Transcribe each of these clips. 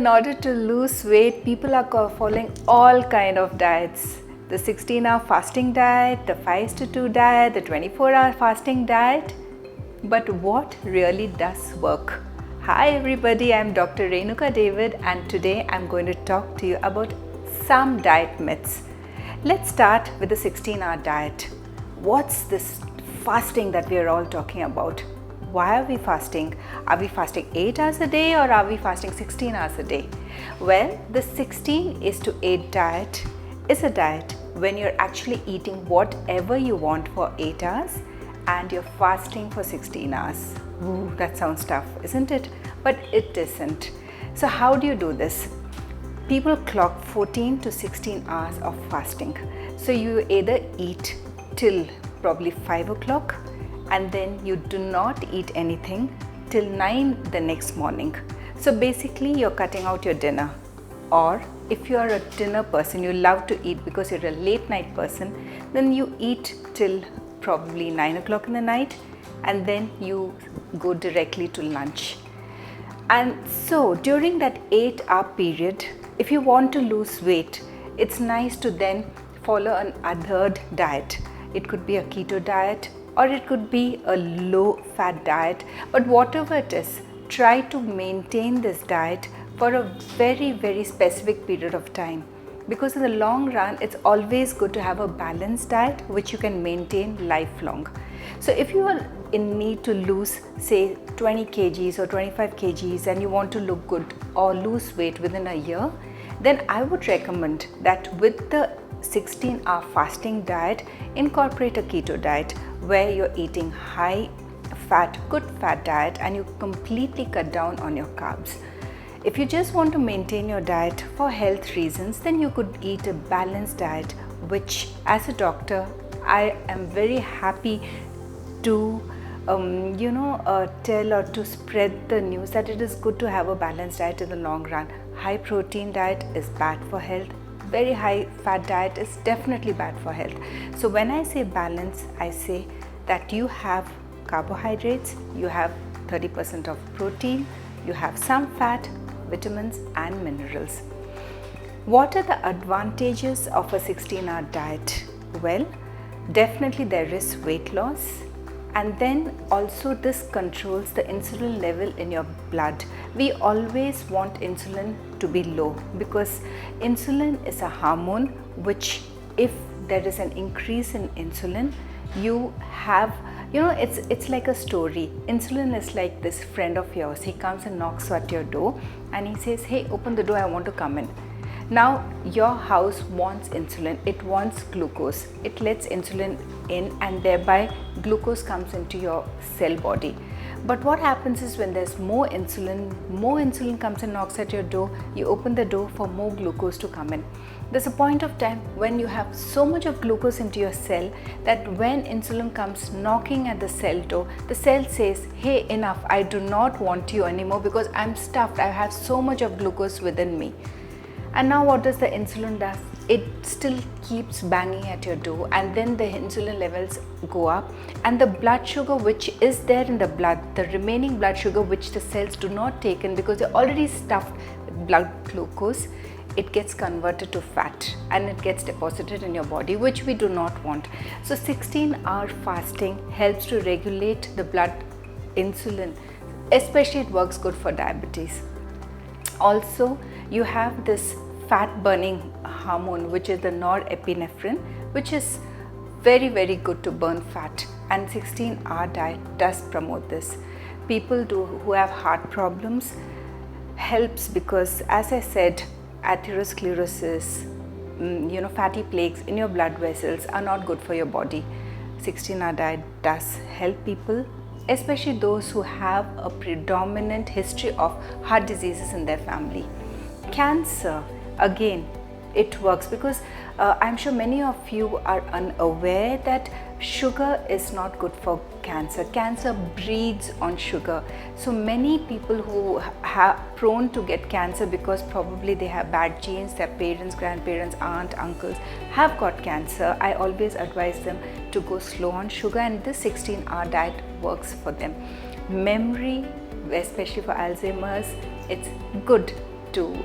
order to lose weight, people are following all kind of diets. The 16-hour fasting diet, the 5-to-2 diet, the 24-hour fasting diet. But what really does work? Hi everybody, I'm Dr. Renuka David and today I'm going to talk to you about some diet myths. Let's start with the 16-hour diet. What's this fasting that we are all talking about? Why are we fasting? Are we fasting 8 hours a day or are we fasting 16 hours a day? Well, the 16:8 diet is a diet when you're actually eating whatever you want for 8 hours and you're fasting for 16 hours. Ooh, that sounds tough, isn't it? But it isn't. So how do you do this? People clock 14 to 16 hours of fasting. So you either eat till probably 5 o'clock and then you do not eat anything till 9 the next morning. So basically you're cutting out your dinner. Or if you are a dinner person, you love to eat because you're a late night person, then you eat till probably 9 o'clock in the night and then you go directly to lunch. And so during that 8-hour period, if you want to lose weight, it's nice to then follow an othered diet. It could be a keto diet or it could be a low fat diet, but whatever it is, try to maintain this diet for a very specific period of time, because in the long run it's always good to have a balanced diet which you can maintain lifelong. So if you are in need to lose say 20 kgs or 25 kgs and you want to look good or lose weight within a year, then I would recommend that with the 16-hour fasting diet, incorporate a keto diet where you're eating high fat, good fat diet and you completely cut down on your carbs. If you just want to maintain your diet for health reasons, then you could eat a balanced diet, which as a doctor, I am very happy to tell or to spread the news that it is good to have a balanced diet in the long run. High protein diet is bad for health. Very high fat diet is definitely bad for health. So when I say balance, I say that you have carbohydrates, you have 30% of protein, you have some fat, vitamins and minerals. What are the advantages of a 16-hour diet? Well, definitely there is weight loss, and then also this controls the insulin level in your blood. We always want insulin to be low because insulin is a hormone which, if there is an increase in insulin, you have, it's like a story. Insulin is like this friend of yours. He comes and knocks at your door and he says, hey, open the door, I want to come in. Now your house wants insulin, it wants glucose, it lets insulin in and thereby glucose comes into your cell body. But what happens is when there's more insulin comes and knocks at your door, you open the door for more glucose to come in. There's a point of time when you have so much of glucose into your cell that when insulin comes knocking at the cell door, the cell says, hey, enough, I do not want you anymore because I'm stuffed, I have so much of glucose within me. And now what does the insulin do? It still keeps banging at your door and then the insulin levels go up and the blood sugar which is there in the blood, the remaining blood sugar which the cells do not take in because they're already stuffed with blood glucose, it gets converted to fat and it gets deposited in your body, which we do not want. So 16-hour fasting helps to regulate the blood insulin, especially it works good for diabetes. Also, you have this fat burning hormone which is the norepinephrine, which is very good to burn fat, and 16-hour diet does promote this. People who have heart problems helps because, as I said, atherosclerosis, fatty plaques in your blood vessels are not good for your body. 16-hour diet does help people, especially those who have a predominant history of heart diseases in their family. Cancer, again, it works because I'm sure many of you are unaware that sugar is not good for cancer. Cancer breeds on sugar. So many people who are prone to get cancer because probably they have bad genes, their parents, grandparents, aunt, uncles have got cancer, I always advise them to go slow on sugar, and this 16-hour diet works for them. Memory, especially for Alzheimer's, it's good to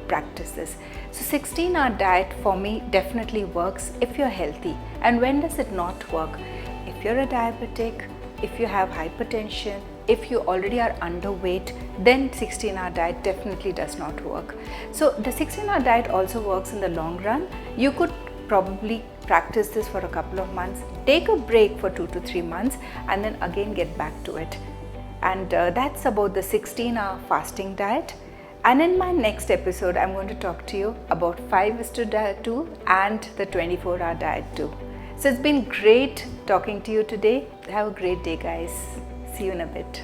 practice this. So 16-hour diet for me definitely works if you're healthy. And when does it not work? If you're a diabetic, if you have hypertension, if you already are underweight, then 16-hour diet definitely does not work. So the 16-hour diet also works in the long run. You could probably practice this for a couple of months, take a break for 2 to 3 months, and then again get back to it. And that's about the 16-hour fasting diet. And in my next episode, I'm going to talk to you about 5:2 and the 24-hour diet too. So it's been great talking to you today. Have a great day, guys. See you in a bit.